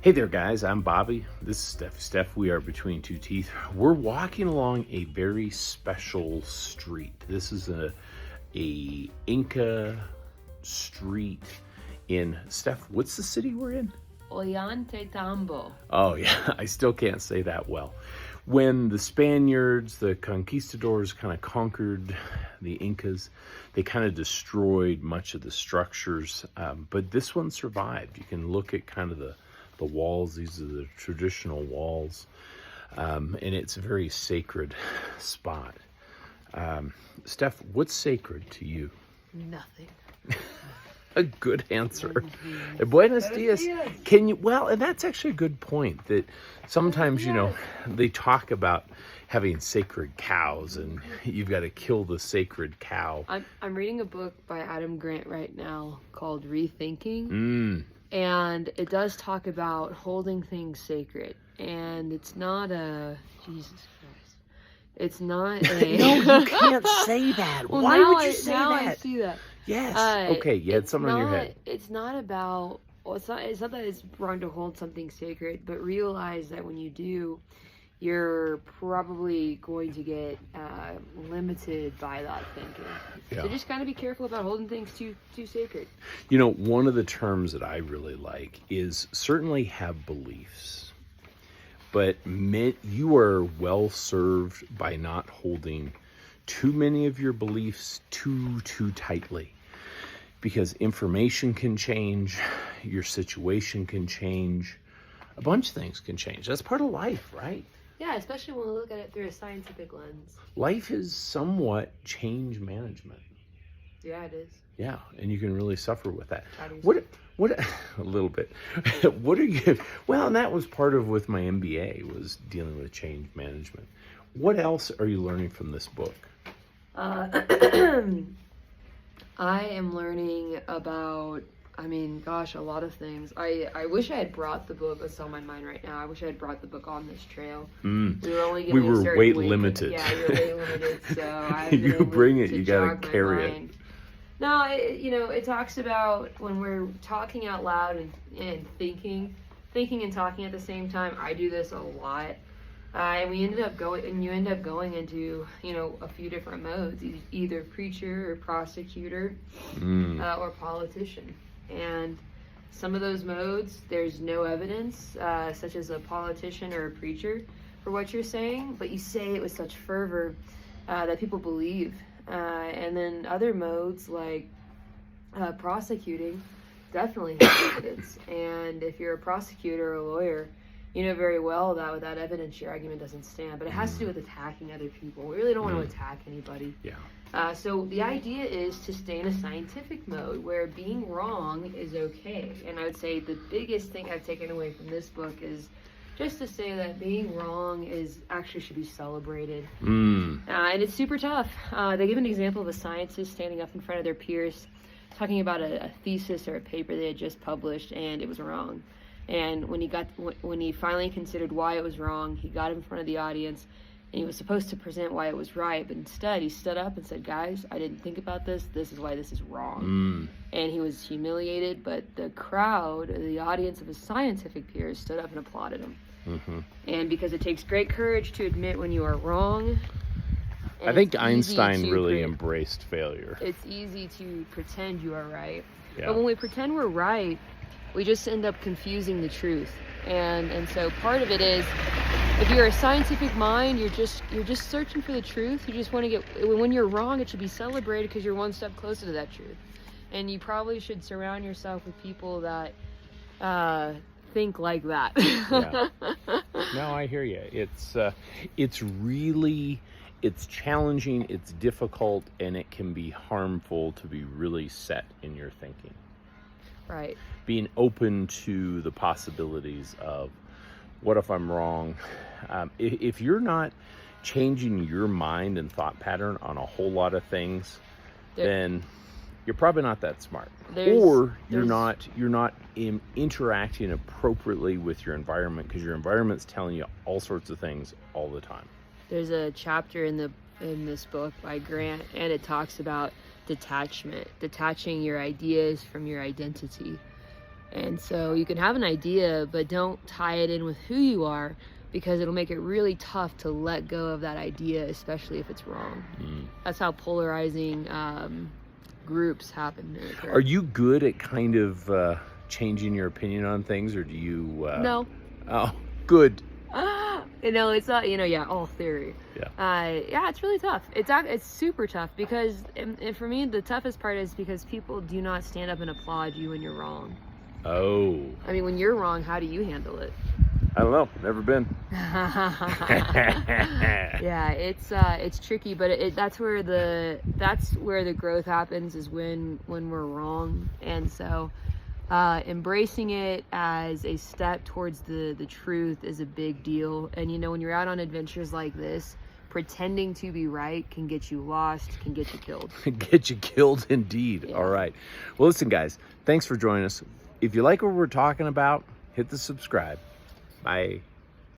Hey there, guys. I'm Bobby. This is Stephy Steph. We are Between Two Teeth. We're walking along a very special street. This is a Inca street in Steph. What's the city we're in? Ollantaytambo. Oh yeah, I still can't say that well. When the Spaniards, the conquistadors, kind of conquered the Incas, they kind of destroyed much of the structures, but this one survived. You can look at kind of the walls. These are the traditional walls, and it's a very sacred spot. Steph, what's sacred to you? Nothing. A good answer. Buenos dias. Can you, well, and that's actually a good point, that sometimes, you know, they talk about having sacred cows and you've got to kill the sacred cow. I'm reading a book by Adam Grant right now called Rethinking. And it does talk about holding things sacred. And it's not a, Jesus Christ. It's not a... No, you can't say that. Well, why would you say now that? I see that. Yes. Okay, you had something on your head. It's not about, well, it's not that it's wrong to hold something sacred, but realize that when you do, you're probably going to get limited by that thinking. Yeah. So just kind of be careful about holding things too sacred. You know, one of the terms that I really like is certainly have beliefs, but you are well served by not holding too many of your beliefs too tightly, because information can change, your situation can change, a bunch of things can change. That's part of life, right? Yeah, especially when we look at it through a scientific lens. Life is somewhat change management. Yeah, it is. Yeah, and you can really suffer with that. What a little bit. What are you, well, and that was part of with my MBA, was dealing with change management. What else are you learning from this book? I am learning about, a lot of things. I wish I had brought the book. That's on my mind right now. I wish I had brought the book on this trail. We were only given a certain weight weight. limited. Yeah, we were weight limited, so I you bring it, you gotta carry it. No, it talks about when we're talking out loud and thinking and talking at the same time. I do this a lot. And you end up going into, a few different modes, either preacher or prosecutor or politician. And some of those modes, there's no evidence, such as a politician or a preacher, for what you're saying, but you say it with such fervor that people believe. And then other modes, like prosecuting, definitely have evidence. And if you're a prosecutor or a lawyer, you know very well that without evidence, your argument doesn't stand. But it has to do with attacking other people. We really don't want to attack anybody. Yeah. So the idea is to stay in a scientific mode where being wrong is okay. And I would say the biggest thing I've taken away from this book is just to say that being wrong should be celebrated. And it's super tough. They give an example of a scientist standing up in front of their peers talking about a thesis or a paper they had just published, and it was wrong. And when he finally considered why it was wrong, he got in front of the audience, and he was supposed to present why it was right, but instead he stood up and said, "Guys, I didn't think about this. This is why this is wrong." And he was humiliated, but the crowd, the audience of his scientific peers, stood up and applauded him. And because it takes great courage to admit when you are wrong. I think Einstein really embraced failure. It's easy to pretend you are right. Yeah. But when we pretend we're right, we just end up confusing the truth. And so part of it is, if you're a scientific mind, you're just searching for the truth. You just want to get, when you're wrong, it should be celebrated because you're one step closer to that truth. And you probably should surround yourself with people that think like that. Yeah. No, I hear you. It's challenging, it's difficult, and it can be harmful to be really set in your thinking. Right. Being open to the possibilities of, what if I'm wrong? If you're not changing your mind and thought pattern on a whole lot of things, then you're probably not that smart. Or you're not interacting appropriately with your environment, because your environment's telling you all sorts of things all the time. There's a chapter in this book by Grant, and it talks about detachment, detaching your ideas from your identity. And so you can have an idea, but don't tie it in with who you are, because it'll make it really tough to let go of that idea, especially if it's wrong. That's how polarizing groups happen. Are you good at kind of changing your opinion on things, or do you? No. Oh, good. It's not, all theory. Yeah. It's really tough. It's super tough because, and for me, the toughest part is because people do not stand up and applaud you when you're wrong. Oh. I mean, when you're wrong, how do you handle it? I don't know. Never been. Yeah, it's tricky, but that's where the growth happens, is when we're wrong. And so embracing it as a step towards the truth is a big deal. And when you're out on adventures like this, pretending to be right can get you lost, can get you killed. Get you killed indeed. Yeah. All right. Well, listen, guys, thanks for joining us. If you like what we're talking about, hit the subscribe. Bye.